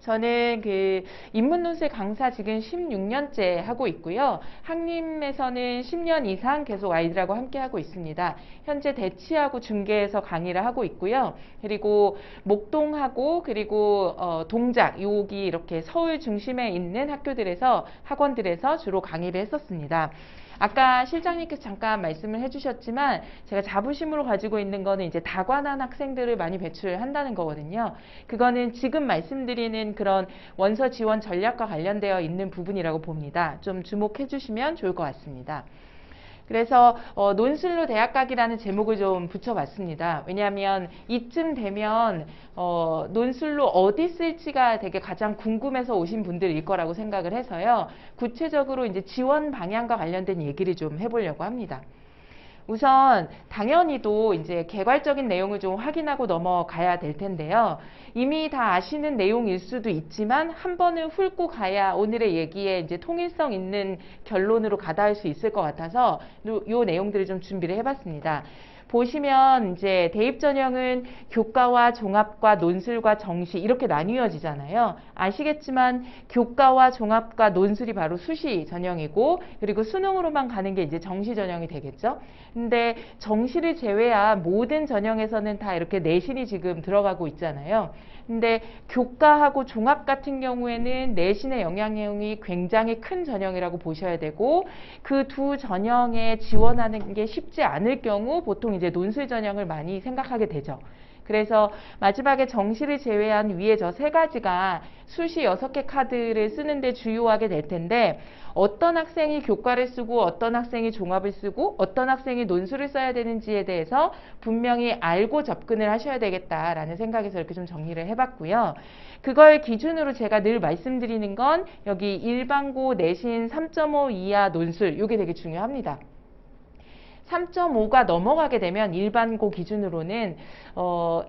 저는 그 인문논술 강사 지금 16년째 하고 있고요. 학림에서는 10년 이상 계속 아이들하고 함께 하고 있습니다. 현재 대치하고 중계에서 강의를 하고 있고요. 그리고 목동하고 그리고 동작, 여기 이렇게 서울 중심에 있는 학교들에서 학원들에서 주로 강의를 했었습니다. 아까 실장님께서 잠깐 말씀을 해주셨지만 제가 자부심으로 가지고 있는 거는 이제 다관한 학생들을 많이 배출한다는 거거든요. 그거는 지금 말씀드리는 그런 원서 지원 전략과 관련되어 있는 부분이라고 봅니다. 좀 주목해 주시면 좋을 것 같습니다. 그래서 논술로 대학 가기라는 제목을 좀 붙여봤습니다. 왜냐하면 이쯤 되면 논술로 어디 쓸지가 되게 가장 궁금해서 오신 분들일 거라고 생각을 해서요. 구체적으로 이제 지원 방향과 관련된 얘기를 좀 해보려고 합니다. 우선 당연히도 이제 개괄적인 내용을 좀 확인하고 넘어가야 될 텐데요. 이미 다 아시는 내용일 수도 있지만 한 번은 훑고 가야 오늘의 얘기에 이제 통일성 있는 결론으로 가닿을 수 있을 것 같아서 요 내용들을 좀 준비를 해봤습니다. 보시면 이제 대입 전형은 교과와 종합과 논술과 정시 이렇게 나뉘어지잖아요. 아시겠지만 교과와 종합과 논술이 바로 수시 전형이고 그리고 수능으로만 가는 게 이제 정시 전형이 되겠죠. 근데 정시를 제외한 모든 전형에서는 다 이렇게 내신이 지금 들어가고 있잖아요. 근데 교과하고 종합 같은 경우에는 내신의 영향력이 굉장히 큰 전형이라고 보셔야 되고 그 두 전형에 지원하는 게 쉽지 않을 경우 보통 이제 논술 전형을 많이 생각하게 되죠. 그래서 마지막에 정시를 제외한 위에 저 세 가지가 수시 6개 카드를 쓰는데 주요하게 될 텐데 어떤 학생이 교과를 쓰고 어떤 학생이 종합을 쓰고 어떤 학생이 논술을 써야 되는지에 대해서 분명히 알고 접근을 하셔야 되겠다라는 생각에서 이렇게 좀 정리를 해봤고요. 그걸 기준으로 제가 늘 말씀드리는 건 여기 일반고 내신 3.5 이하 논술 이게 되게 중요합니다. 3.5가 넘어가게 되면 일반고 기준으로는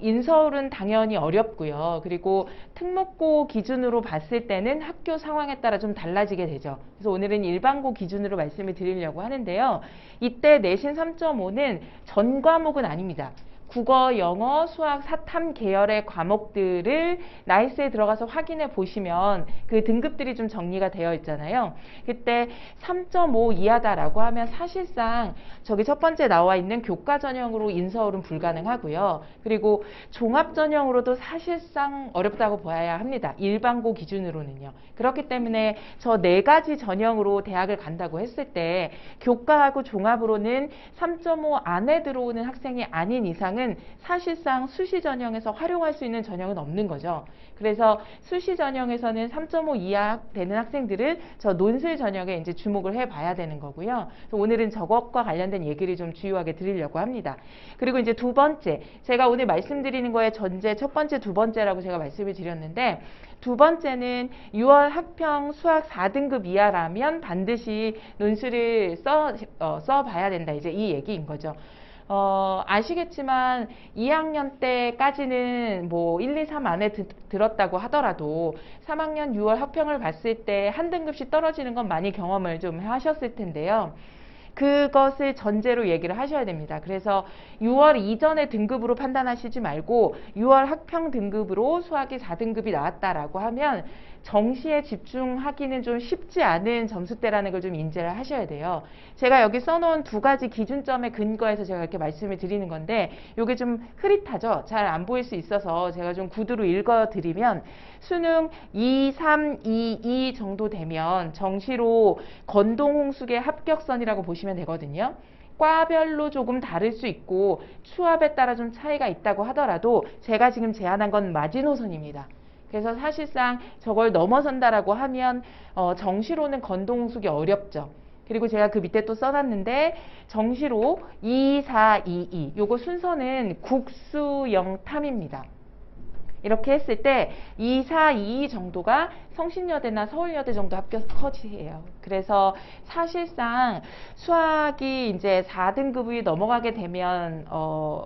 인서울은 당연히 어렵고요. 그리고 특목고 기준으로 봤을 때는 학교 상황에 따라 좀 달라지게 되죠. 그래서 오늘은 일반고 기준으로 말씀을 드리려고 하는데요. 이때 내신 3.5는 전 과목은 아닙니다. 국어, 영어, 수학, 사탐 계열의 과목들을 나이스에 들어가서 확인해 보시면 그 등급들이 좀 정리가 되어 있잖아요. 그때 3.5 이하다라고 하면 사실상 저기 첫 번째 나와 있는 교과 전형으로 인서울은 불가능하고요. 그리고 종합 전형으로도 사실상 어렵다고 봐야 합니다. 일반고 기준으로는요. 그렇기 때문에 저 네 가지 전형으로 대학을 간다고 했을 때 교과하고 종합으로는 3.5 안에 들어오는 학생이 아닌 이상은 사실상 수시 전형에서 활용할 수 있는 전형은 없는 거죠. 그래서 수시 전형에서는 3.5 이하 되는 학생들은 저 논술 전형에 이제 주목을 해봐야 되는 거고요. 오늘은 저것과 관련된 얘기를 좀 주요하게 드리려고 합니다. 그리고 이제 두 번째, 제가 오늘 말씀드리는 거에 전제 첫 번째, 두 번째라고 제가 말씀을 드렸는데 두 번째는 6월 학평 수학 4등급 이하라면 반드시 논술을 써봐야 된다. 이제 이 얘기인 거죠. 아시겠지만 2학년 때까지는 뭐 1, 2, 3 안에 들었다고 하더라도 3학년 6월 학평을 봤을 때 한 등급씩 떨어지는 건 많이 경험을 좀 하셨을 텐데요. 그것을 전제로 얘기를 하셔야 됩니다. 그래서 6월 이전의 등급으로 판단하시지 말고 6월 학평 등급으로 수학이 4등급이 나왔다라고 하면 정시에 집중하기는 좀 쉽지 않은 점수대라는 걸 좀 인지를 하셔야 돼요. 제가 여기 써놓은 두 가지 기준점에 근거해서 제가 이렇게 말씀을 드리는 건데 이게 좀 흐릿하죠? 잘 안 보일 수 있어서 제가 좀 구두로 읽어드리면 수능 2, 3, 2, 2 정도 되면 정시로 건동홍숙의 합격선이라고 보시면 되거든요. 과별로 조금 다를 수 있고 추합에 따라 좀 차이가 있다고 하더라도 제가 지금 제안한 건 마지노선입니다. 그래서 사실상 저걸 넘어선다라고 하면 정시로는 건동홍숙이 어렵죠. 그리고 제가 그 밑에 또 써놨는데 정시로 2, 4, 2, 2 요거 순서는 국수 영탐입니다. 이렇게 했을 때 2, 4, 2 정도가 성신여대나 서울여대 정도 합격 컷이에요. 그래서 사실상 수학이 이제 4등급이 넘어가게 되면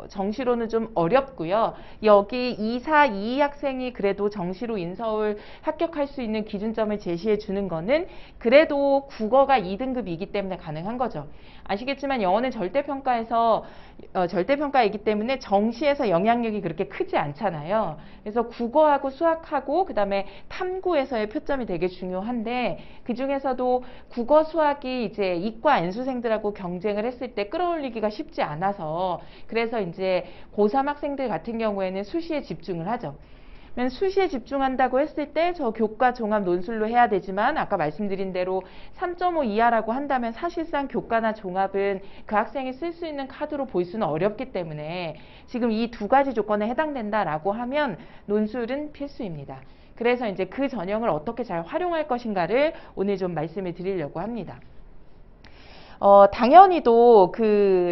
정시로는 좀 어렵고요. 여기 2, 4, 2 학생이 그래도 정시로 인서울 합격할 수 있는 기준점을 제시해 주는 거는 그래도 국어가 2등급이기 때문에 가능한 거죠. 아시겠지만 영어는 절대평가이기 때문에 정시에서 영향력이 그렇게 크지 않잖아요. 그래서 국어하고 수학하고 그다음에 탐구에서의 표점이 되게 중요한데 그 중에서도 국어 수학이 이제 이과 N수생들하고 경쟁을 했을 때 끌어올리기가 쉽지 않아서 그래서 이제 고3 학생들 같은 경우에는 수시에 집중을 하죠. 수시에 집중한다고 했을 때 저 교과 종합 논술로 해야 되지만 아까 말씀드린 대로 3.5 이하라고 한다면 사실상 교과나 종합은 그 학생이 쓸 수 있는 카드로 볼 수는 어렵기 때문에 지금 이 두 가지 조건에 해당된다라고 하면 논술은 필수입니다. 그래서 이제 그 전형을 어떻게 잘 활용할 것인가를 오늘 좀 말씀을 드리려고 합니다. 당연히도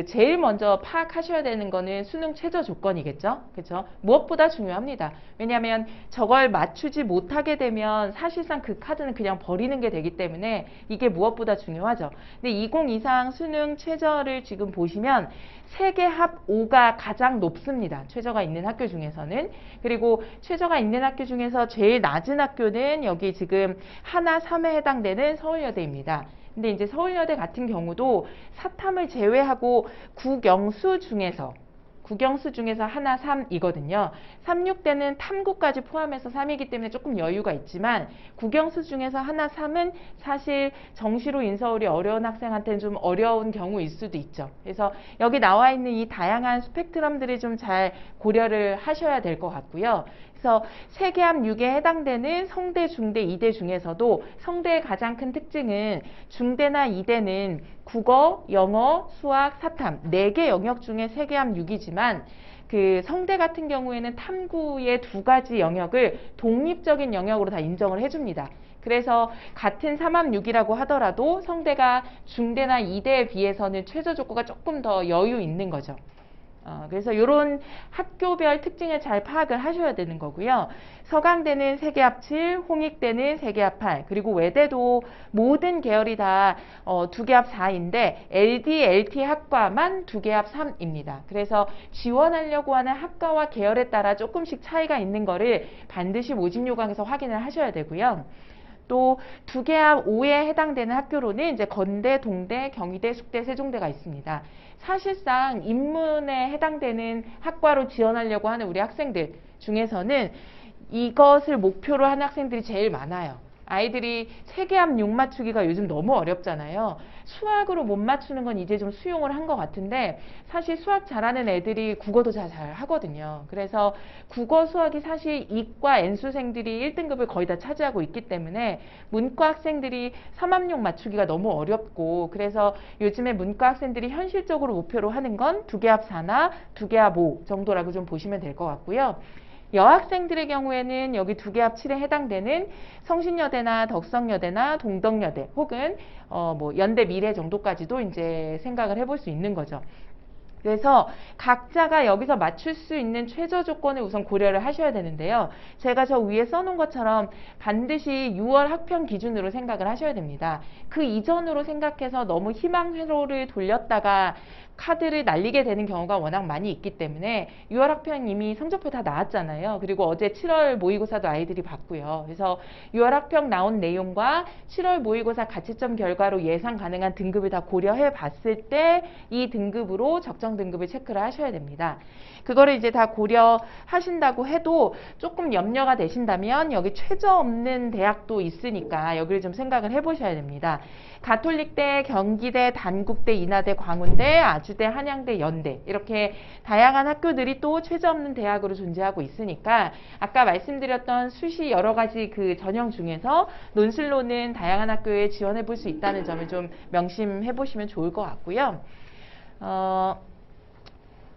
제일 먼저 파악하셔야 되는 거는 수능 최저 조건이겠죠. 그렇죠? 무엇보다 중요합니다. 왜냐하면 저걸 맞추지 못하게 되면 사실상 그 카드는 그냥 버리는 게 되기 때문에 이게 무엇보다 중요하죠. 근데 2023 수능 최저를 지금 보시면 세계 합 5가 가장 높습니다. 최저가 있는 학교 중에서는. 그리고 최저가 있는 학교 중에서 제일 낮은 학교는 여기 지금 하나 3에 해당되는 서울여대입니다. 근데 이제 서울여대 같은 경우도 사탐을 제외하고 국영수 중에서 하나 3이거든요. 36대는 탐구까지 포함해서 3이기 때문에 조금 여유가 있지만 국영수 중에서 하나 3은 사실 정시로 인서울이 어려운 학생한테는 좀 어려운 경우일 수도 있죠. 그래서 여기 나와 있는 이 다양한 스펙트럼들을 좀 잘 고려를 하셔야 될 것 같고요. 그래서 세계합 6에 해당되는 성대, 중대, 이대 중에서도 성대의 가장 큰 특징은 중대나 이대는 국어, 영어, 수학, 사탐 4개 영역 중에 세계합 6이지만 그 성대 같은 경우에는 탐구의 2가지 영역을 독립적인 영역으로 다 인정을 해줍니다. 그래서 같은 3합 6이라고 하더라도 성대가 중대나 이대에 비해서는 최저 조건가 조금 더 여유 있는 거죠. 그래서 이런 학교별 특징을 잘 파악을 하셔야 되는 거고요. 서강대는 세계합 7, 홍익대는 세계합 8, 그리고 외대도 모든 계열이 다 2개합 4인데 LD, LT 학과만 2개합 3입니다. 그래서 지원하려고 하는 학과와 계열에 따라 조금씩 차이가 있는 거를 반드시 모집 요강에서 확인을 하셔야 되고요. 또 2개합 5에 해당되는 학교로는 이제 건대, 동대, 경희대, 숙대, 세종대가 있습니다. 사실상 인문에 해당되는 학과로 지원하려고 하는 우리 학생들 중에서는 이것을 목표로 하는 학생들이 제일 많아요. 아이들이 세계합 6 맞추기가 요즘 너무 어렵잖아요. 수학으로 못 맞추는 건 이제 좀 수용을 한 것 같은데 사실 수학 잘하는 애들이 국어도 잘 하거든요. 그래서 국어 수학이 사실 이과 N수생들이 1등급을 거의 다 차지하고 있기 때문에 문과 학생들이 3합 6 맞추기가 너무 어렵고 그래서 요즘에 문과 학생들이 현실적으로 목표로 하는 건 2개합 4나 2개합 5 정도라고 좀 보시면 될 것 같고요. 여학생들의 경우에는 여기 2개합 7에 해당되는 성신여대나 덕성여대나 동덕여대 혹은 뭐 연대 미래 정도까지도 이제 생각을 해볼 수 있는 거죠. 그래서 각자가 여기서 맞출 수 있는 최저 조건을 우선 고려를 하셔야 되는데요. 제가 저 위에 써놓은 것처럼 반드시 6월 학평 기준으로 생각을 하셔야 됩니다. 그 이전으로 생각해서 너무 희망 회로를 돌렸다가 카드를 날리게 되는 경우가 워낙 많이 있기 때문에 6월 학평 이미 성적표 다 나왔잖아요. 그리고 어제 7월 모의고사도 아이들이 봤고요. 그래서 6월 학평 나온 내용과 7월 모의고사 가채점 결과로 예상 가능한 등급을 다 고려해 봤을 때 이 등급으로 적정 등급을 체크를 하셔야 됩니다. 그거를 이제 다 고려하신다고 해도 조금 염려가 되신다면 여기 최저 없는 대학도 있으니까 여기를 좀 생각을 해보셔야 됩니다. 가톨릭대, 경기대, 단국대, 인하대, 광운대, 아주대, 한양대, 연대 이렇게 다양한 학교들이 또 최저 없는 대학으로 존재하고 있으니까 아까 말씀드렸던 수시 여러 가지 그 전형 중에서 논술로는 다양한 학교에 지원해 볼 수 있다는 점을 좀 명심해 보시면 좋을 것 같고요.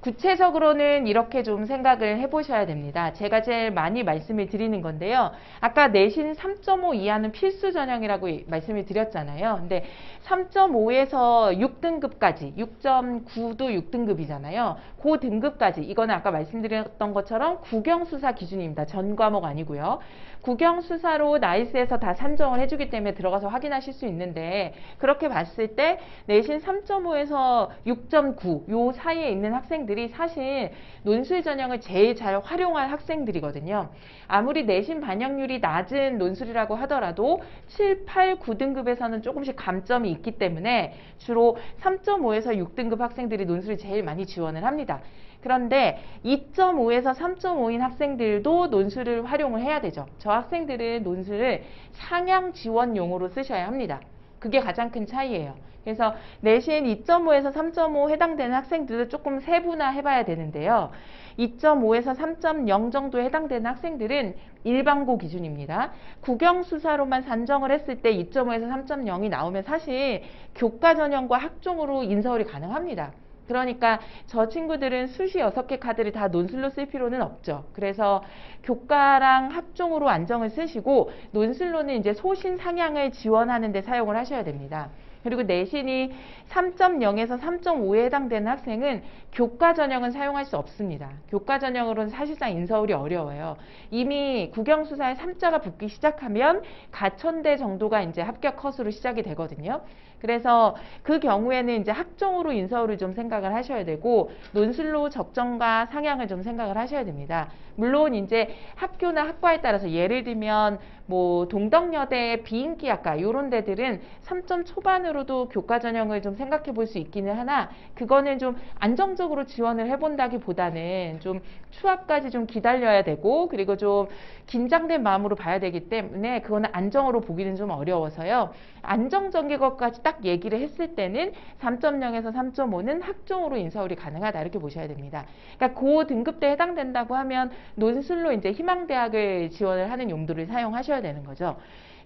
구체적으로는 이렇게 좀 생각을 해보셔야 됩니다. 제가 제일 많이 말씀을 드리는 건데요. 아까 내신 3.5 이하는 필수 전형이라고 말씀을 드렸잖아요. 근데 3.5에서 6등급까지, 6.9도 6등급이잖아요. 그 등급까지, 이거는 아까 말씀드렸던 것처럼 국영수사 기준입니다. 전 과목 아니고요. 국영수사로 나이스에서 다 산정을 해주기 때문에 들어가서 확인하실 수 있는데 그렇게 봤을 때 내신 3.5에서 6.9 요 사이에 있는 학생들 학생들이 사실 논술 전형을 제일 잘 활용할 학생들이거든요. 아무리 내신 반영률이 낮은 논술이라고 하더라도 7, 8, 9등급에서는 조금씩 감점이 있기 때문에 주로 3.5에서 6등급 학생들이 논술을 제일 많이 지원을 합니다. 그런데 2.5에서 3.5인 학생들도 논술을 활용을 해야 되죠. 저 학생들은 논술을 상향 지원용으로 쓰셔야 합니다. 그게 가장 큰 차이예요. 그래서 내신 2.5에서 3.5 해당되는 학생들도 조금 세분화 해봐야 되는데요. 2.5에서 3.0 정도에 해당되는 학생들은 일반고 기준입니다. 국영수사로만 산정을 했을 때 2.5에서 3.0이 나오면 사실 교과 전형과 학종으로 인서울이 가능합니다. 그러니까 저 친구들은 수시 6개 카드를 다 논술로 쓸 필요는 없죠. 그래서 교과랑 학종으로 안정을 쓰시고 논술로는 이제 소신 상향을 지원하는 데 사용을 하셔야 됩니다. 그리고 내신이 3.0에서 3.5에 해당되는 학생은 교과 전형은 사용할 수 없습니다. 교과 전형으로는 사실상 인서울이 어려워요. 이미 국영수사에 3자가 붙기 시작하면 가천대 정도가 이제 합격 컷으로 시작이 되거든요. 그래서 그 경우에는 이제 학종으로 인서울을 좀 생각을 하셔야 되고 논술로 적정과 상향을 좀 생각을 하셔야 됩니다. 물론 이제 학교나 학과에 따라서 예를 들면 뭐 동덕여대 비인기학과 이런 데들은 3점 초반으로도 교과 전형을 좀 생각해 볼 수 있기는 하나 그거는 좀 안정적으로 지원을 해본다기보다는 좀 추합까지 좀 기다려야 되고 그리고 좀 긴장된 마음으로 봐야 되기 때문에 그거는 안정으로 보기는 좀 어려워서요. 안정적인 것까지 딱 얘기를 했을 때는 3.0에서 3.5는 학종으로 인서울이 가능하다 이렇게 보셔야 됩니다. 그러니까 그 등급대에 해당된다고 하면 논술로 이제 희망대학을 지원을 하는 용도를 사용하셔야 되는 거죠.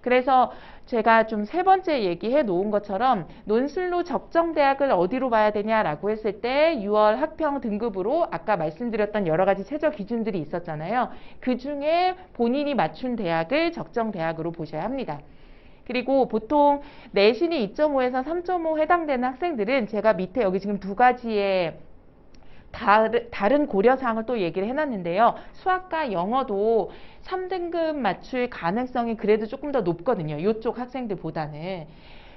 그래서 제가 좀 세 번째 얘기해 놓은 것처럼 논술로 적정 대학을 어디로 봐야 되냐라고 했을 때 6월 학평 등급으로 아까 말씀드렸던 여러 가지 최저 기준들이 있었잖아요. 그 중에 본인이 맞춘 대학을 적정 대학으로 보셔야 합니다. 그리고 보통 내신이 2.5에서 3.5 해당되는 학생들은 제가 밑에 여기 지금 두 가지의 다른 고려사항을 또 얘기를 해놨는데요. 수학과 영어도 3등급 맞출 가능성이 그래도 조금 더 높거든요. 이쪽 학생들보다는.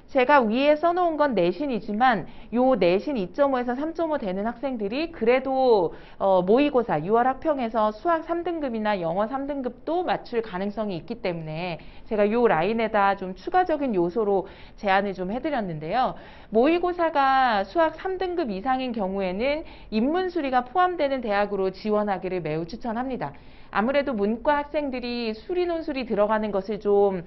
제가 위에 써놓은 건 내신이지만 요 내신 2.5에서 3.5 되는 학생들이 그래도 모의고사 6월 학평에서 수학 3등급이나 영어 3등급도 맞출 가능성이 있기 때문에 제가 요 라인에다 좀 추가적인 요소로 제안을 좀 해드렸는데요. 모의고사가 수학 3등급 이상인 경우에는 인문수리가 포함되는 대학으로 지원하기를 매우 추천합니다. 아무래도 문과 학생들이 수리 논술이 들어가는 것을 좀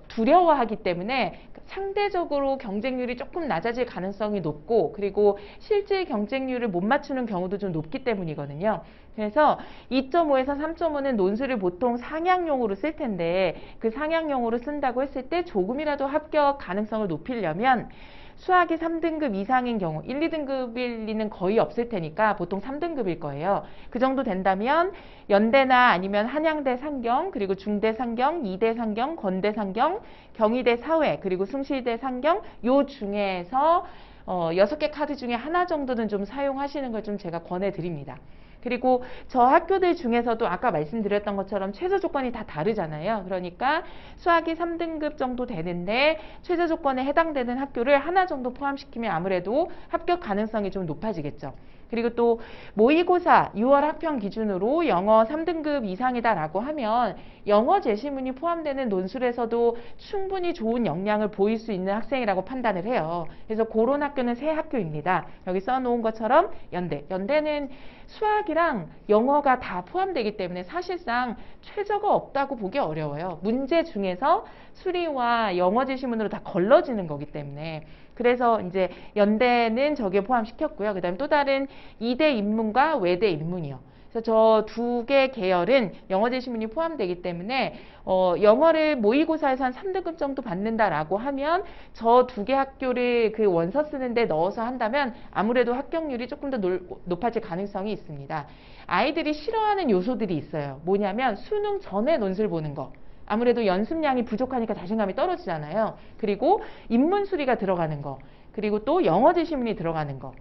두려워하기 때문에 상대적으로 경쟁률이 조금 낮아질 가능성이 높고 그리고 실제 경쟁률을 못 맞추는 경우도 좀 높기 때문이거든요. 그래서 2.5에서 3.5는 논술을 보통 상향용으로 쓸 텐데 그 상향용으로 쓴다고 했을 때 조금이라도 합격 가능성을 높이려면 수학이 3등급 이상인 경우 1, 2등급일 리는 거의 없을 테니까 보통 3등급일 거예요. 그 정도 된다면 연대나 아니면 한양대 상경, 그리고 중대 상경, 이대 상경, 건대 상경, 경희대 사회, 그리고 숭실대 상경 요 중에서 6개 카드 중에 하나 정도는 좀 사용하시는 걸 좀 제가 권해드립니다. 그리고 저 학교들 중에서도 아까 말씀드렸던 것처럼 최저 조건이 다 다르잖아요. 그러니까 수학이 3등급 정도 되는데 최저 조건에 해당되는 학교를 하나 정도 포함시키면 아무래도 합격 가능성이 좀 높아지겠죠. 그리고 또 모의고사 6월 학평 기준으로 영어 3등급 이상이다라고 하면 영어 제시문이 포함되는 논술에서도 충분히 좋은 역량을 보일 수 있는 학생이라고 판단을 해요. 그래서 그런 학교는 세 학교입니다. 여기 써놓은 것처럼 연대. 연대는 수학이랑 영어가 다 포함되기 때문에 사실상 최저가 없다고 보기 어려워요. 문제 중에서 수리와 영어 제시문으로 다 걸러지는 거기 때문에. 그래서 이제 연대는 저기에 포함시켰고요. 그 다음에 또 다른 이대 인문과 외대 인문이요. 그래서 저 두 개 계열은 영어 제시문이 포함되기 때문에 영어를 모의고사에서 한 3등급 정도 받는다라고 하면 저 두 개 학교를 그 원서 쓰는데 넣어서 한다면 아무래도 합격률이 조금 더 높아질 가능성이 있습니다. 아이들이 싫어하는 요소들이 있어요. 뭐냐면 수능 전에 논술 보는 거. 아무래도 연습량이 부족하니까 자신감이 떨어지잖아요. 그리고 인문수리가 들어가는 거. 그리고 또 영어 제시문이 들어가는 거.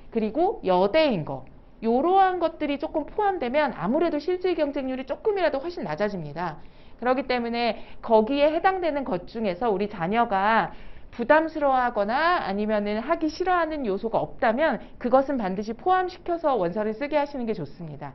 그리고 여대인 거. 이러한 것들이 조금 포함되면 아무래도 실질 경쟁률이 조금이라도 훨씬 낮아집니다. 그렇기 때문에 거기에 해당되는 것 중에서 우리 자녀가 부담스러워하거나 아니면은 하기 싫어하는 요소가 없다면 그것은 반드시 포함시켜서 원서를 쓰게 하시는 게 좋습니다.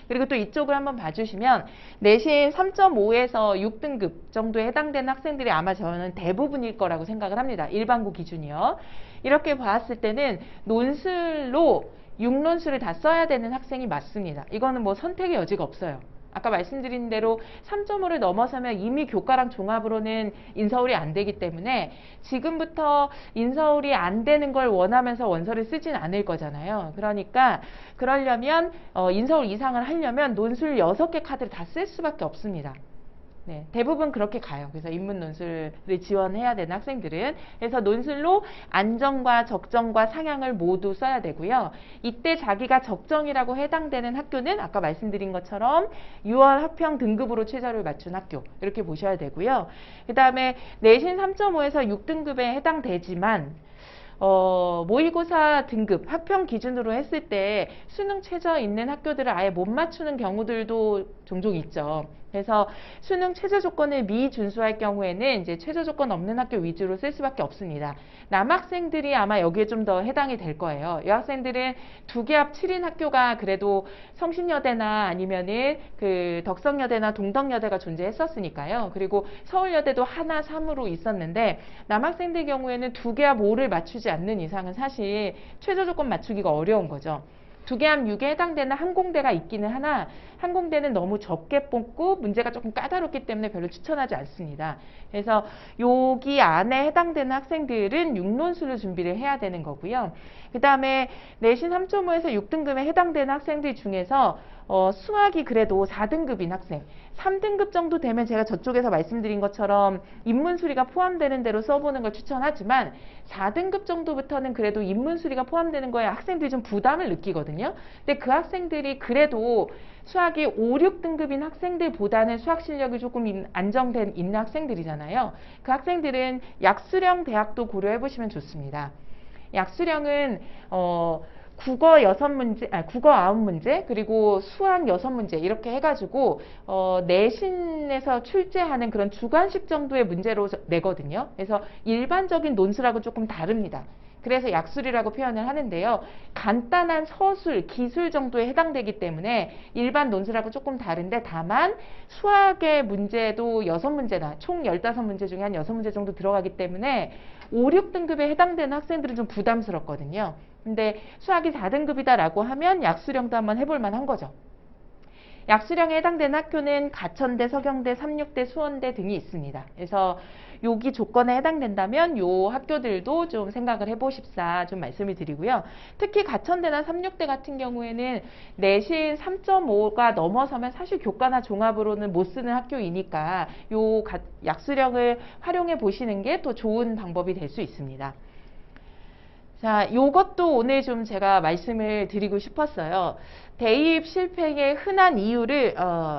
그리고 또 이쪽을 한번 봐주시면 내신 3.5에서 6등급 정도에 해당되는 학생들이 아마 저는 대부분일 거라고 생각을 합니다. 일반고 기준이요. 이렇게 봤을 때는 논술로 6논술을 다 써야 되는 학생이 맞습니다. 이거는 뭐 선택의 여지가 없어요. 아까 말씀드린 대로 3.5를 넘어서면 이미 교과랑 종합으로는 인서울이 안 되기 때문에 지금부터 인서울이 안 되는 걸 원하면서 원서를 쓰진 않을 거잖아요. 그러니까 그러려면 인서울 이상을 하려면 논술 6개 카드를 다 쓸 수밖에 없습니다. 네, 대부분 그렇게 가요. 그래서 인문 논술을 지원해야 되는 학생들은. 그래서 논술로 안정과 적정과 상향을 모두 써야 되고요. 이때 자기가 적정이라고 해당되는 학교는 아까 말씀드린 것처럼 6월 합평 등급으로 최저를 맞춘 학교 이렇게 보셔야 되고요. 그 다음에 내신 3.5에서 6등급에 해당되지만 모의고사 등급 합평 기준으로 했을 때 수능 최저 있는 학교들을 아예 못 맞추는 경우들도 종종 있죠. 그래서 수능 최저 조건을 미준수할 경우에는 이제 최저 조건 없는 학교 위주로 쓸 수밖에 없습니다. 남학생들이 아마 여기에 좀 더 해당이 될 거예요. 여학생들은 2개 합 7인 학교가 그래도 성신여대나 아니면은 그 덕성여대나 동덕여대가 존재했었으니까요. 그리고 서울여대도 하나 3으로 있었는데 남학생들 경우에는 2개 합 5를 맞추지 않는 이상은 사실 최저 조건 맞추기가 어려운 거죠. 2개 합 6에 해당되는 항공대가 있기는 하나 항공대는 너무 적게 뽑고 문제가 조금 까다롭기 때문에 별로 추천하지 않습니다. 그래서 여기 안에 해당되는 학생들은 6논술로 준비를 해야 되는 거고요. 그 다음에 내신 3.5에서 6등급에 해당되는 학생들 중에서 수학이 그래도 4등급인 학생 3등급 정도 되면 제가 저쪽에서 말씀드린 것처럼 인문수리가 포함되는 대로 써보는 걸 추천하지만 4등급 정도부터는 그래도 인문수리가 포함되는 거에 학생들이 좀 부담을 느끼거든요. 근데 그 학생들이 그래도 수학이 5, 6등급인 학생들보다는 수학 실력이 조금 안정된 있는 학생들이잖아요. 그 학생들은 약수령 대학도 고려해 보시면 좋습니다. 약수령은 국어 6문제, 국어 9문제, 그리고 수학 6문제 이렇게 해가지고 내신에서 출제하는 그런 주관식 정도의 문제로 내거든요. 그래서 일반적인 논술하고 조금 다릅니다. 그래서 약술이라고 표현을 하는데요. 간단한 서술, 기술 정도에 해당되기 때문에 일반 논술하고 조금 다른데 다만 수학의 문제도 6문제나 총 15문제 중에 한 6문제 정도 들어가기 때문에 5, 6등급에 해당되는 학생들은 좀 부담스럽거든요. 근데 수학이 4등급이다라고 하면 약수령도 한번 해볼 만한 거죠. 약수령에 해당되는 학교는 가천대, 서경대, 삼육대, 수원대 등이 있습니다. 그래서 여기 조건에 해당된다면 요 학교들도 좀 생각을 해보십사 좀 말씀을 드리고요. 특히 가천대나 삼육대 같은 경우에는 내신 3.5가 넘어서면 사실 교과나 종합으로는 못 쓰는 학교이니까 요 약수령을 활용해 보시는 게 또 좋은 방법이 될 수 있습니다. 자, 요것도 오늘 좀 제가 말씀을 드리고 싶었어요. 대입 실패의 흔한 이유를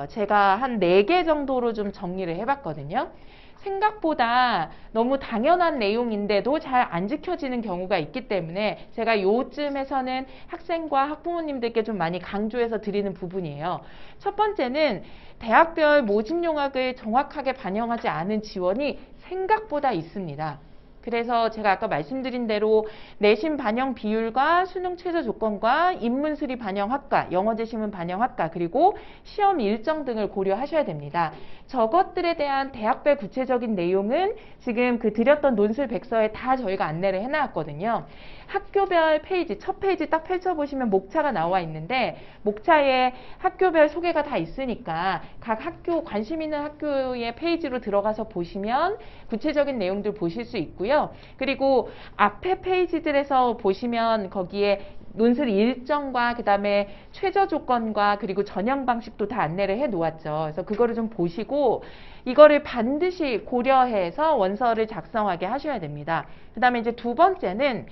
제가 한 4개 정도로 좀 정리를 해봤거든요. 생각보다 너무 당연한 내용인데도 잘 안 지켜지는 경우가 있기 때문에 제가 요쯤에서는 학생과 학부모님들께 좀 많이 강조해서 드리는 부분이에요. 첫 번째는 대학별 모집용학을 정확하게 반영하지 않은 지원이 생각보다 있습니다. 그래서 제가 아까 말씀드린 대로 내신 반영 비율과 수능 최저 조건과 인문수리 반영 학과, 영어 재시문 반영 학과, 그리고 시험 일정 등을 고려하셔야 됩니다. 저것들에 대한 대학별 구체적인 내용은 지금 그 드렸던 논술 백서에 다 저희가 안내를 해놨거든요. 학교별 페이지, 첫 페이지 딱 펼쳐보시면 목차가 나와 있는데 목차에 학교별 소개가 다 있으니까 각 학교, 관심 있는 학교의 페이지로 들어가서 보시면 구체적인 내용들 보실 수 있고요. 그리고 앞에 페이지들에서 보시면 거기에 논술 일정과 그 다음에 최저 조건과 그리고 전형 방식도 다 안내를 해 놓았죠. 그래서 그거를 좀 보시고 이거를 반드시 고려해서 원서를 작성하게 하셔야 됩니다. 그 다음에 이제 두 번째는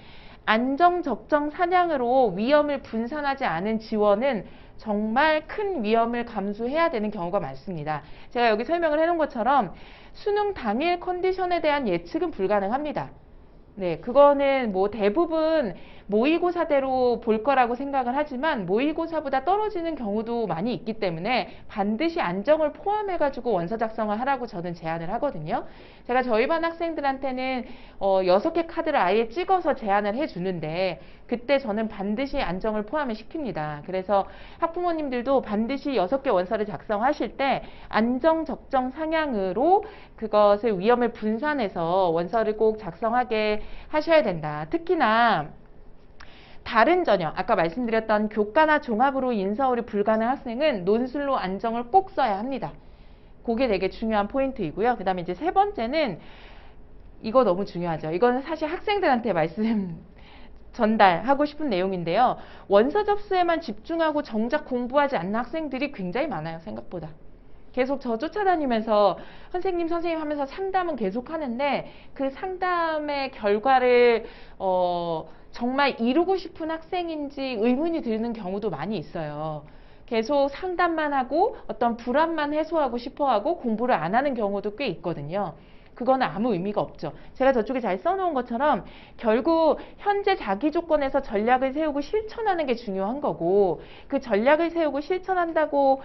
안정, 적정, 사냥으로 위험을 분산하지 않은 지원은 정말 큰 위험을 감수해야 되는 경우가 많습니다. 제가 여기 설명을 해놓은 것처럼 수능 당일 컨디션에 대한 예측은 불가능합니다. 네, 그거는 뭐 대부분 모의고사대로 볼 거라고 생각을 하지만 모의고사보다 떨어지는 경우도 많이 있기 때문에 반드시 안정을 포함해가지고 원서 작성을 하라고 저는 제안을 하거든요. 제가 저희 반 학생들한테는 6개 카드를 아예 찍어서 제안을 해주는데 그때 저는 반드시 안정을 포함을 시킵니다. 그래서 학부모님들도 반드시 6개 원서를 작성하실 때 안정, 적정, 상향으로 그것을 위험을 분산해서 원서를 꼭 작성하게 하셔야 된다. 특히나 다른 전형, 아까 말씀드렸던 교과나 종합으로 인서울이 불가능한 학생은 논술로 안정을 꼭 써야 합니다. 그게 되게 중요한 포인트이고요. 그 다음에 이제 세 번째는 이거 너무 중요하죠. 이거는 사실 학생들한테 말씀 전달하고 싶은 내용인데요. 원서 접수에만 집중하고 정작 공부하지 않는 학생들이 굉장히 많아요. 생각보다. 계속 저 쫓아다니면서 선생님 하면서 상담은 계속 하는데 그 상담의 결과를 정말 이루고 싶은 학생인지 의문이 드는 경우도 많이 있어요. 계속 상담만 하고 어떤 불안만 해소하고 싶어하고 공부를 안 하는 경우도 꽤 있거든요. 그거는 아무 의미가 없죠. 제가 저쪽에 잘 써놓은 것처럼 결국 현재 자기 조건에서 전략을 세우고 실천하는 게 중요한 거고 그 전략을 세우고 실천한다고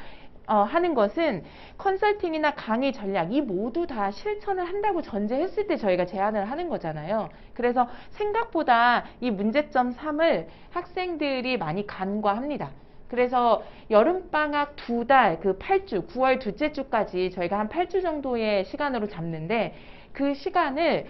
하는 것은 컨설팅이나 강의 전략 이 모두 다 실천을 한다고 전제했을 때 저희가 제안을 하는 거잖아요. 그래서 생각보다 이 문제점 3을 학생들이 많이 간과합니다. 그래서 여름방학 2달, 그 8주, 9월 둘째 주까지 저희가 한 8주 정도의 시간으로 잡는데 그 시간을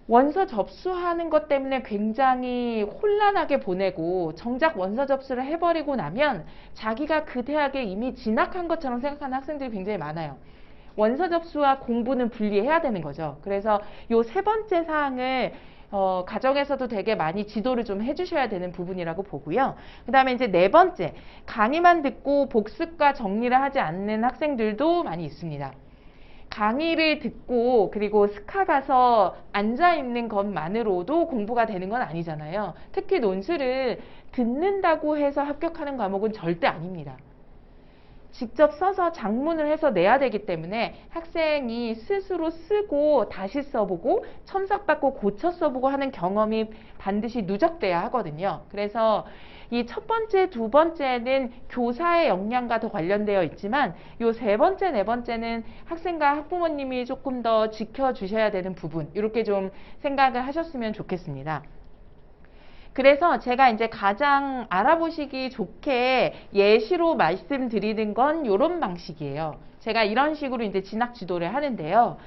원서 접수하는 것 때문에 굉장히 혼란하게 보내고 정작 원서 접수를 해버리고 나면 자기가 그 대학에 이미 진학한 것처럼 생각하는 학생들이 굉장히 많아요. 원서 접수와 공부는 분리해야 되는 거죠. 그래서 요 세 번째 사항을 가정에서도 되게 많이 지도를 좀 해주셔야 되는 부분이라고 보고요. 그 다음에 이제 네 번째, 강의만 듣고 복습과 정리를 하지 않는 학생들도 많이 있습니다. 강의를 듣고 그리고 스카 가서 앉아있는 것만으로도 공부가 되는 건 아니잖아요. 특히 논술을 듣는다고 해서 합격하는 과목은 절대 아닙니다. 직접 써서 작문을 해서 내야 되기 때문에 학생이 스스로 쓰고 다시 써보고 첨삭받고 고쳐 써보고 하는 경험이 반드시 누적돼야 하거든요. 그래서 이 첫 번째, 두 번째는 교사의 역량과 더 관련되어 있지만 요 세 번째, 네 번째는 학생과 학부모님이 조금 더 지켜주셔야 되는 부분 이렇게 좀 생각을 하셨으면 좋겠습니다. 그래서 제가 이제 가장 알아보시기 좋게 예시로 말씀드리는 건 이런 방식이에요. 제가 이런 식으로 이제 진학 지도를 하는데요.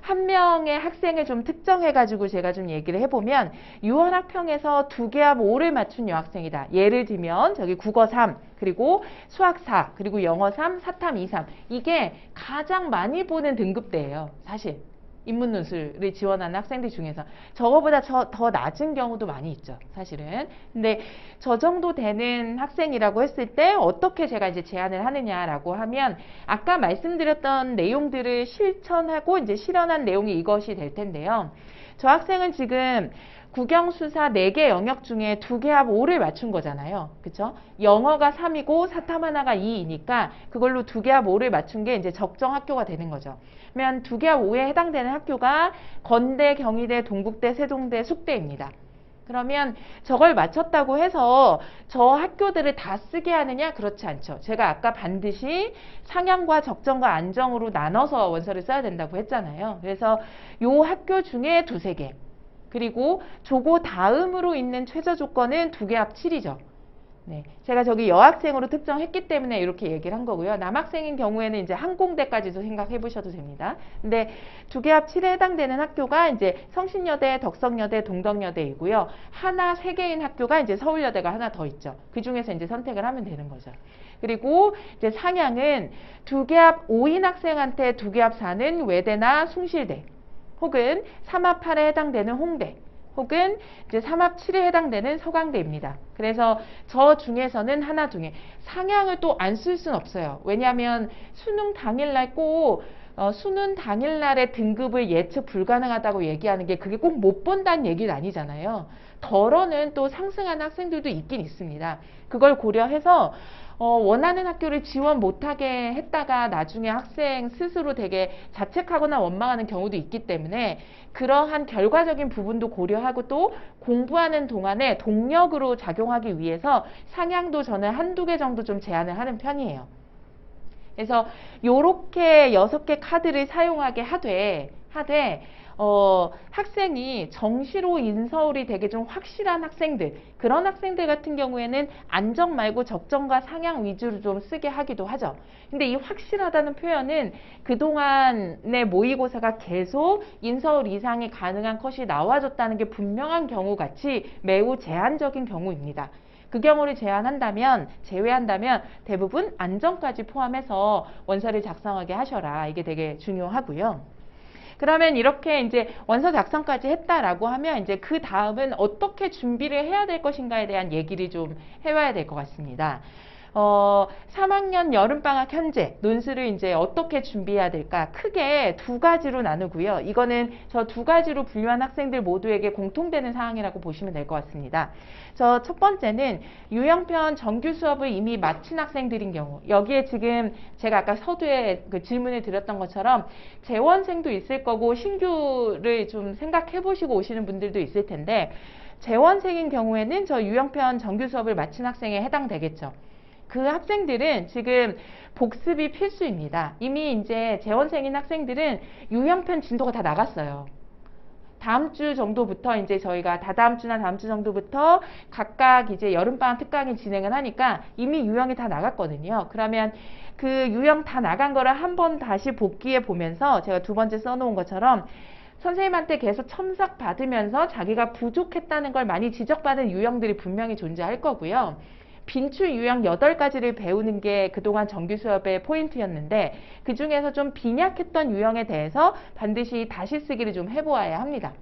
한 명의 학생을 좀 특정해가지고 제가 좀 얘기를 해보면 유언학평에서 2개합 5를 맞춘 여학생이다. 예를 들면 저기 국어 3, 그리고 수학 4, 그리고 영어 3, 사탐 2, 3. 이게 가장 많이 보는 등급대예요. 사실. 인문논술을 지원하는 학생들 중에서 저거보다 더 낮은 경우도 많이 있죠, 사실은. 근데 저 정도 되는 학생이라고 했을 때 어떻게 제가 이제 제안을 하느냐라고 하면 아까 말씀드렸던 내용들을 실천하고 이제 실현한 내용이 이것이 될 텐데요. 저 학생은 지금 국영수사 4개 영역 중에 2개합 5를 맞춘 거잖아요. 그쵸? 영어가 3이고 사탐 하나가 2이니까 그걸로 2개합 5를 맞춘 게 이제 적정 학교가 되는 거죠. 그러면 2개합 5에 해당되는 학교가 건대, 경희대, 동국대, 세종대, 숙대입니다. 그러면 저걸 맞췄다고 해서 저 학교들을 다 쓰게 하느냐? 그렇지 않죠. 제가 아까 반드시 상향과 적정과 안정으로 나눠서 원서를 써야 된다고 했잖아요. 그래서 요 학교 중에 2-3개. 그리고 조고 다음으로 있는 최저 조건은 2개합 7이죠. 네, 제가 저기 여학생으로 특정했기 때문에 이렇게 얘기를 한 거고요. 남학생인 경우에는 이제 항공대까지도 생각해 보셔도 됩니다. 근데 2개합 7에 해당되는 학교가 이제 성신여대, 덕성여대, 동덕여대이고요. 하나 3개인 학교가 이제 서울여대가 하나 더 있죠. 그 중에서 이제 선택을 하면 되는 거죠. 그리고 이제 상향은 2개합 5인 학생한테 2개합 4는 외대나 숭실대, 혹은 3합 8에 해당되는 홍대, 혹은 이제 3합 7에 해당되는 서강대입니다. 그래서 저 중에서는 하나 중에 상향을 또 안 쓸 수는 없어요. 왜냐하면 수능 당일날 꼭 수능 당일날의 등급을 예측 불가능하다고 얘기하는 게 그게 꼭 못 본다는 얘기는 아니잖아요. 덜어는 또 상승하는 학생들도 있긴 있습니다. 그걸 고려해서 원하는 학교를 지원 못하게 했다가 나중에 학생 스스로 되게 자책하거나 원망하는 경우도 있기 때문에 그러한 결과적인 부분도 고려하고 또 공부하는 동안에 동력으로 작용하기 위해서 상향도 저는 한두 개 정도 좀 제한을 하는 편이에요. 그래서 요렇게 6개 카드를 사용하게 하되 학생이 정시로 인서울이 되게 좀 확실한 학생들, 그런 학생들 같은 경우에는 안정 말고 적정과 상향 위주로 좀 쓰게 하기도 하죠. 근데 이 확실하다는 표현은 그동안의 모의고사가 계속 인서울 이상이 가능한 컷이 나와줬다는 게 분명한 경우 같이 매우 제한적인 경우입니다. 그 경우를 제외한다면 대부분 안정까지 포함해서 원서를 작성하게 하셔라. 이게 되게 중요하고요. 그러면 이렇게 이제 원서 작성까지 했다라고 하면 이제 그 다음은 어떻게 준비를 해야 될 것인가에 대한 얘기를 좀 해봐야 될 것 같습니다. 3학년 여름방학 현재 논술을 이제 어떻게 준비해야 될까? 크게 두 가지로 나누고요. 이거는 저 두 가지로 분류한 학생들 모두에게 공통되는 사항이라고 보시면 될 것 같습니다. 저 첫 번째는 유형편 정규 수업을 이미 마친 학생들인 경우, 여기에 지금 제가 아까 서두에 그 질문을 드렸던 것처럼 재원생도 있을 거고 신규를 좀 생각해 보시고 오시는 분들도 있을 텐데, 재원생인 경우에는 저 유형편 정규 수업을 마친 학생에 해당되겠죠. 그 학생들은 지금 복습이 필수입니다. 이미 이제 재원생인 학생들은 유형편 진도가 다 나갔어요. 다음 주 정도부터 이제 저희가 다다음 주나 다음 주 정도부터 각각 이제 여름방학 특강이 진행을 하니까 이미 유형이 다 나갔거든요. 그러면 그 유형 다 나간 거를 한번 다시 복기해 보면서 제가 두 번째 써놓은 것처럼 선생님한테 계속 첨삭 받으면서 자기가 부족했다는 걸 많이 지적받은 유형들이 분명히 존재할 거고요. 빈출 유형 8가지를 배우는 게 그동안 정규 수업의 포인트였는데 그 중에서 좀 빈약했던 유형에 대해서 반드시 다시 쓰기를 좀 해보아야 합니다.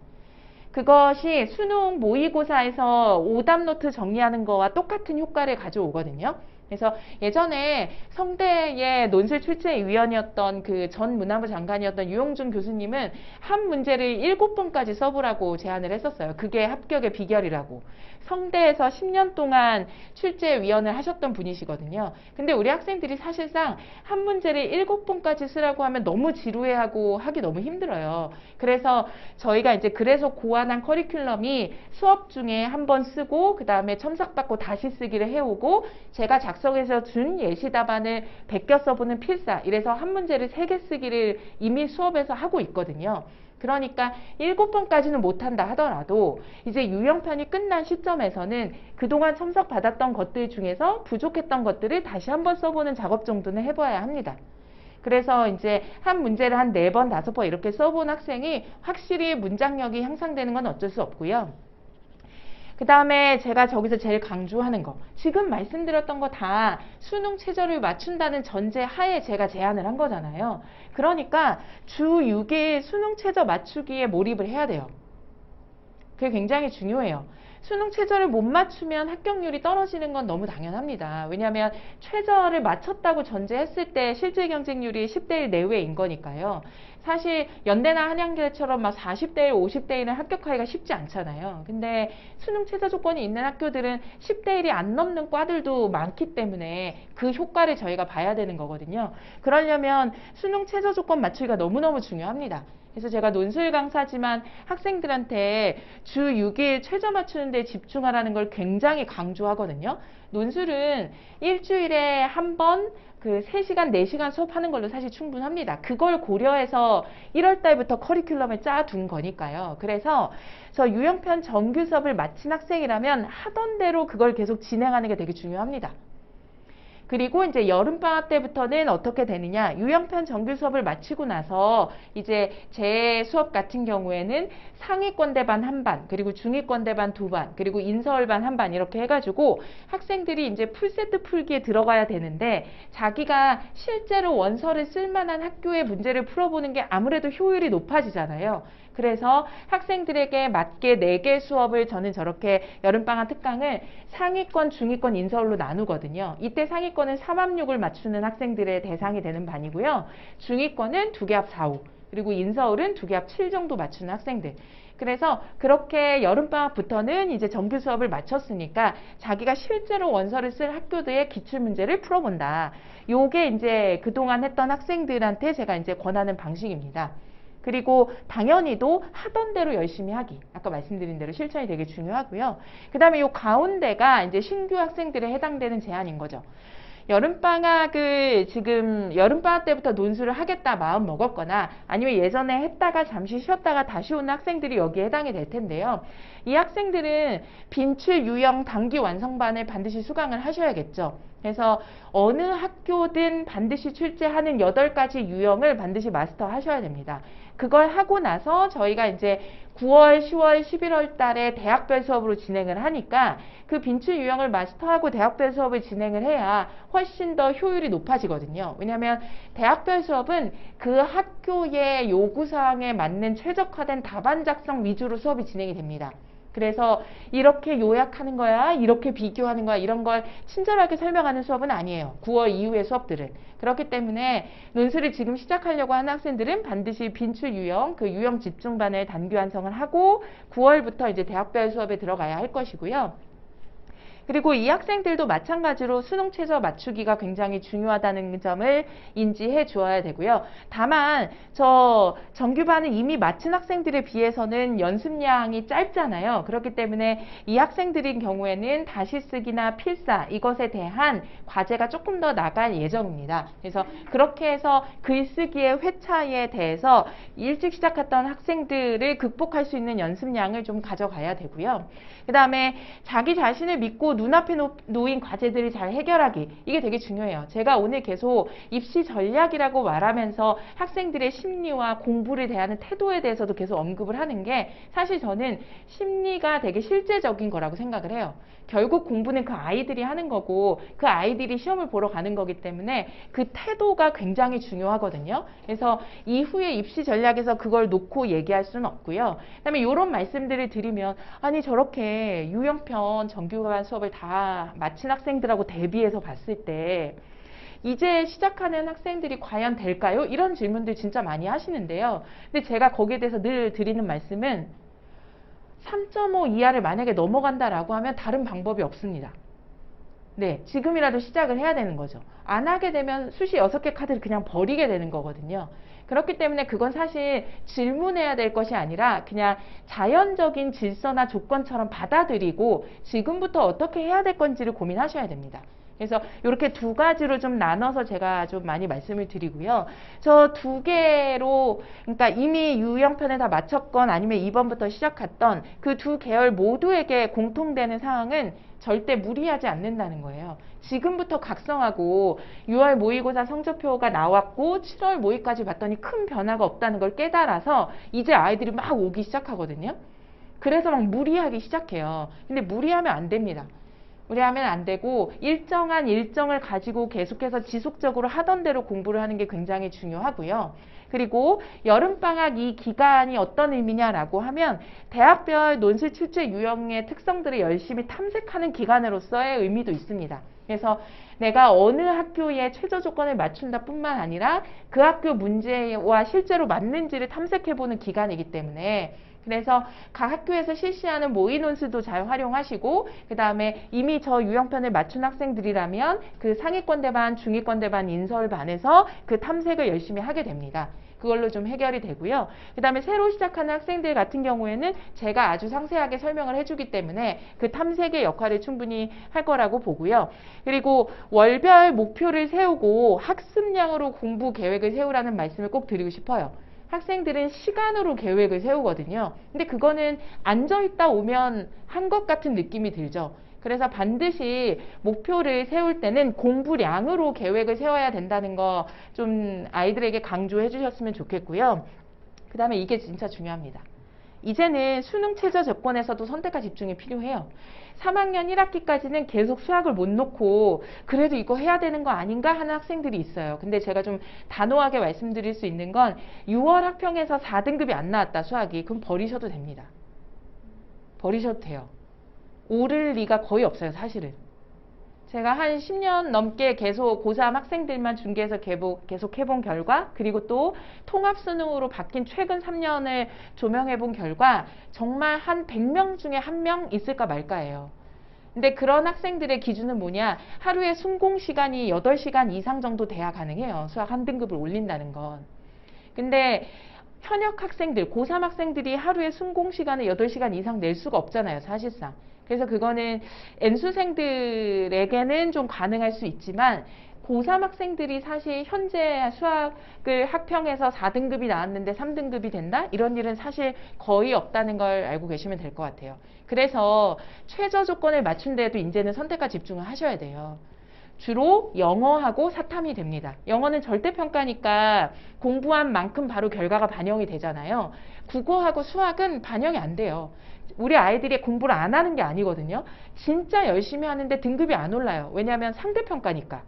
그것이 수능 모의고사에서 오답 노트 정리하는 거와 똑같은 효과를 가져오거든요. 그래서 예전에 성대의 논술 출제위원이었던 그 전 문화부 장관이었던 유용준 교수님은 한 문제를 7번까지 써보라고 제안을 했었어요. 그게 합격의 비결이라고. 성대에서 10년 동안 출제위원을 하셨던 분이시거든요. 근데 우리 학생들이 사실상 한 문제를 7번까지 쓰라고 하면 너무 지루해하고 하기 너무 힘들어요. 그래서 저희가 이제 그래서 고안한 커리큘럼이 수업 중에 한 번 쓰고 그 다음에 첨삭받고 다시 쓰기를 해오고 제가 작성해서 준 예시 답안을 베껴 써보는 필사, 이래서 한 문제를 3개 쓰기를 이미 수업에서 하고 있거든요. 그러니까 7번까지는 못한다 하더라도 이제 유형편이 끝난 시점에서는 그동안 첨삭받았던 것들 중에서 부족했던 것들을 다시 한번 써보는 작업 정도는 해봐야 합니다. 그래서 이제 한 문제를 한 4번, 5번 이렇게 써본 학생이 확실히 문장력이 향상되는 건 어쩔 수 없고요. 그 다음에 제가 저기서 제일 강조하는 거, 지금 말씀드렸던 거 다 수능 최저를 맞춘다는 전제 하에 제가 제안을 한 거잖아요. 그러니까 주 6일 수능 최저 맞추기에 몰입을 해야 돼요. 그게 굉장히 중요해요. 수능 최저를 못 맞추면 합격률이 떨어지는 건 너무 당연합니다. 왜냐하면 최저를 맞췄다고 전제했을 때 실질 경쟁률이 10대 1 내외인 거니까요. 사실 연대나 한양대처럼 막 40대 1, 50대 1은 합격하기가 쉽지 않잖아요. 근데 수능 최저 조건이 있는 학교들은 10대 1이 안 넘는 과들도 많기 때문에 그 효과를 저희가 봐야 되는 거거든요. 그러려면 수능 최저 조건 맞추기가 너무너무 중요합니다. 그래서 제가 논술 강사지만 학생들한테 주 6일 최저 맞추는 데 집중하라는 걸 굉장히 강조하거든요. 논술은 일주일에 한 번 그 3시간, 4시간 수업하는 걸로 사실 충분합니다. 그걸 고려해서 1월 달부터 커리큘럼을 짜둔 거니까요. 그래서 저 유형편 정규 수업을 마친 학생이라면 하던 대로 그걸 계속 진행하는 게 되게 중요합니다. 그리고 이제 여름방학 때부터는 어떻게 되느냐, 유형편 정규 수업을 마치고 나서 이제 제 수업 같은 경우에는 상위권대반 1반, 그리고 중위권대반 2반, 그리고 인서울반 1반 이렇게 해가지고 학생들이 이제 풀세트 풀기에 들어가야 되는데 자기가 실제로 원서를 쓸만한 학교의 문제를 풀어보는 게 아무래도 효율이 높아지잖아요. 그래서 학생들에게 맞게 4개 수업을 저는 저렇게 여름방학 특강을 상위권, 중위권, 인서울로 나누거든요. 이때 상위권 하위권은 3합6을 맞추는 학생들의 대상이 되는 반이고요. 중위권은 2개합 4, 5, 그리고 인서울은 2개합 7 정도 맞추는 학생들. 그래서 그렇게 여름방학부터는 이제 정규 수업을 마쳤으니까 자기가 실제로 원서를 쓸 학교들의 기출문제를 풀어본다. 요게 이제 그동안 했던 학생들한테 제가 이제 권하는 방식입니다. 그리고 당연히도 하던 대로 열심히 하기. 아까 말씀드린 대로 실천이 되게 중요하고요. 그 다음에 요 가운데가 이제 신규 학생들에 해당되는 제한인 거죠. 여름방학을 지금 여름방학 때부터 논술을 하겠다 마음 먹었거나 아니면 예전에 했다가 잠시 쉬었다가 다시 오는 학생들이 여기에 해당이 될 텐데요. 이 학생들은 빈출 유형 단기 완성반을 반드시 수강을 하셔야겠죠. 그래서 어느 학교든 반드시 출제하는 8가지 유형을 반드시 마스터 하셔야 됩니다. 그걸 하고 나서 저희가 이제 9월, 10월, 11월 달에 대학별 수업으로 진행을 하니까 그 빈출 유형을 마스터하고 대학별 수업을 진행을 해야 훨씬 더 효율이 높아지거든요. 왜냐하면 대학별 수업은 그 학교의 요구사항에 맞는 최적화된 답안 작성 위주로 수업이 진행이 됩니다. 그래서 이렇게 요약하는 거야, 이렇게 비교하는 거야, 이런 걸 친절하게 설명하는 수업은 아니에요. 9월 이후의 수업들은. 그렇기 때문에 논술을 지금 시작하려고 하는 학생들은 반드시 빈출 유형, 그 유형 집중반을 단기 완성을 하고 9월부터 이제 대학별 수업에 들어가야 할 것이고요. 그리고 이 학생들도 마찬가지로 수능 최저 맞추기가 굉장히 중요하다는 점을 인지해 주어야 되고요. 다만 저 정규반을 이미 마친 학생들에 비해서는 연습량이 짧잖아요. 그렇기 때문에 이 학생들인 경우에는 다시 쓰기나 필사 이것에 대한 과제가 조금 더 나갈 예정입니다. 그래서 그렇게 해서 글쓰기의 회차에 대해서 일찍 시작했던 학생들을 극복할 수 있는 연습량을 좀 가져가야 되고요. 그 다음에 자기 자신을 믿고 눈앞에 놓인 과제들을 잘 해결하기. 이게 되게 중요해요. 제가 오늘 계속 입시 전략이라고 말하면서 학생들의 심리와 공부를 대하는 태도에 대해서도 계속 언급을 하는 게 사실 저는 심리가 되게 실제적인 거라고 생각을 해요. 결국 공부는 그 아이들이 하는 거고 그 아이들이 시험을 보러 가는 거기 때문에 그 태도가 굉장히 중요하거든요. 그래서 이후에 입시 전략에서 그걸 놓고 얘기할 수는 없고요. 그다음에 이런 말씀들을 드리면 아니 저렇게 유형편 정규반 수업을 다 마친 학생들하고 대비해서 봤을 때 이제 시작하는 학생들이 과연 될까요? 이런 질문들 진짜 많이 하시는데요. 근데 제가 거기에 대해서 늘 드리는 말씀은 3.5 이하를 만약에 넘어간다라고 하면 다른 방법이 없습니다. 네, 지금이라도 시작을 해야 되는 거죠. 안 하게 되면 수시 6개 카드를 그냥 버리게 되는 거거든요. 그렇기 때문에 그건 사실 질문해야 될 것이 아니라 그냥 자연적인 질서나 조건처럼 받아들이고 지금부터 어떻게 해야 될 건지를 고민하셔야 됩니다. 그래서 이렇게 2가지로 좀 나눠서 제가 좀 많이 말씀을 드리고요. 저 2개로 그러니까 이미 유형편에 다 마쳤건 아니면 2번부터 시작했던 그 2계열 모두에게 공통되는 사항은 절대 무리하지 않는다는 거예요. 지금부터 각성하고 6월 모의고사 성적표가 나왔고 7월 모의까지 봤더니 큰 변화가 없다는 걸 깨달아서 이제 아이들이 막 오기 시작하거든요. 그래서 막 무리하기 시작해요. 근데 무리하면 안 됩니다. 무리하면 안 되고 일정한 일정을 가지고 계속해서 지속적으로 하던 대로 공부를 하는 게 굉장히 중요하고요. 그리고 여름방학 이 기간이 어떤 의미냐라고 하면 대학별 논술 출제 유형의 특성들을 열심히 탐색하는 기간으로서의 의미도 있습니다. 그래서 내가 어느 학교의 최저 조건을 맞춘다 뿐만 아니라 그 학교 문제와 실제로 맞는지를 탐색해보는 기간이기 때문에 그래서 각 학교에서 실시하는 모의 논술도 잘 활용하시고 그 다음에 이미 저 유형편을 맞춘 학생들이라면 그 상위권대 반, 중위권대 반, 인서울 반에서 그 탐색을 열심히 하게 됩니다. 그걸로 좀 해결이 되고요. 그 다음에 새로 시작하는 학생들 같은 경우에는 제가 아주 상세하게 설명을 해주기 때문에 그 탐색의 역할을 충분히 할 거라고 보고요. 그리고 월별 목표를 세우고 학습량으로 공부 계획을 세우라는 말씀을 꼭 드리고 싶어요. 학생들은 시간으로 계획을 세우거든요. 근데 그거는 앉아있다 오면 한 것 같은 느낌이 들죠. 그래서 반드시 목표를 세울 때는 공부량으로 계획을 세워야 된다는 거 좀 아이들에게 강조해 주셨으면 좋겠고요. 그 다음에 이게 진짜 중요합니다. 이제는 수능 최저 조건에서도 선택과 집중이 필요해요. 3학년 1학기까지는 계속 수학을 못 놓고 그래도 이거 해야 되는 거 아닌가 하는 학생들이 있어요. 근데 제가 좀 단호하게 말씀드릴 수 있는 건 6월 학평에서 4등급이 안 나왔다 수학이. 그럼 버리셔도 됩니다. 버리셔도 돼요. 오를 리가 거의 없어요 사실은. 제가 한 10년 넘게 계속 고3 학생들만 중개해서 계속 해본 결과, 그리고 또 통합수능으로 바뀐 최근 3년을 조명해본 결과 정말 한 100명 중에 1명 있을까 말까예요. 근데 그런 학생들의 기준은 뭐냐? 하루에 순공 시간이 8시간 이상 정도 돼야 가능해요. 수학 한 등급을 올린다는 건. 근데 현역 학생들, 고3 학생들이 하루에 순공 시간을 8시간 이상 낼 수가 없잖아요, 사실상. 그래서 그거는 N수생들에게는 좀 가능할 수 있지만 고3 학생들이 사실 현재 수학을 학평에서 4등급이 나왔는데 3등급이 된다? 이런 일은 사실 거의 없다는 걸 알고 계시면 될 것 같아요. 그래서 최저 조건을 맞춘 데에도 이제는 선택과 집중을 하셔야 돼요. 주로 영어하고 사탐이 됩니다. 영어는 절대평가니까 공부한 만큼 바로 결과가 반영이 되잖아요. 국어하고 수학은 반영이 안 돼요. 우리 아이들이 공부를 안 하는 게 아니거든요. 진짜 열심히 하는데 등급이 안 올라요. 왜냐하면 상대평가니까.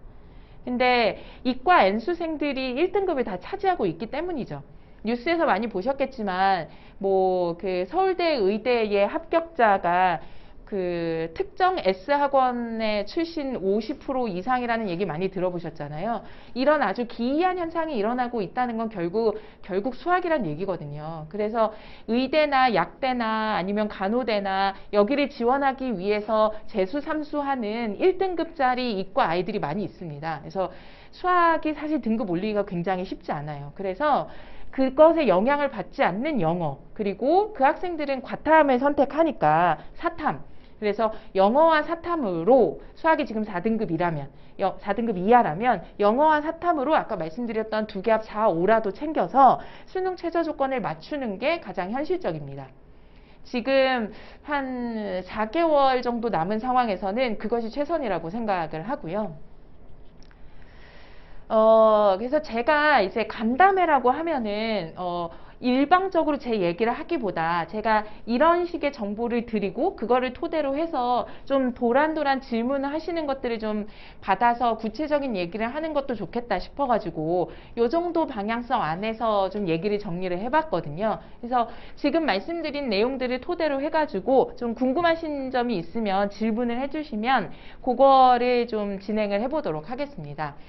근데 이과 N수생들이 1등급을 다 차지하고 있기 때문이죠. 뉴스에서 많이 보셨겠지만 뭐 그 서울대 의대의 합격자가 그 특정 S학원의 출신 50% 이상이라는 얘기 많이 들어보셨잖아요. 이런 아주 기이한 현상이 일어나고 있다는 건 결국 수학이란 얘기거든요. 그래서 의대나 약대나 아니면 간호대나 여기를 지원하기 위해서 재수, 삼수하는 1등급짜리 이과 아이들이 많이 있습니다. 그래서 수학이 사실 등급 올리기가 굉장히 쉽지 않아요. 그래서 그것에 영향을 받지 않는 영어, 그리고 그 학생들은 과탐을 선택하니까 사탐. 그래서 영어와 사탐으로 수학이 지금 4등급이라면 4등급 이하라면 영어와 사탐으로 아까 말씀드렸던 두 개 합 4, 5라도 챙겨서 수능 최저 조건을 맞추는 게 가장 현실적입니다. 지금 한 4개월 정도 남은 상황에서는 그것이 최선이라고 생각을 하고요. 그래서 제가 이제 간담회라고 하면은 일방적으로 제 얘기를 하기보다 제가 이런 식의 정보를 드리고 그거를 토대로 해서 좀 도란도란 질문을 하시는 것들을 좀 받아서 구체적인 얘기를 하는 것도 좋겠다 싶어가지고 요 정도 방향성 안에서 좀 얘기를 정리를 해봤거든요. 그래서 지금 말씀드린 내용들을 토대로 해가지고 좀 궁금하신 점이 있으면 질문을 해주시면 그거를 좀 진행을 해보도록 하겠습니다.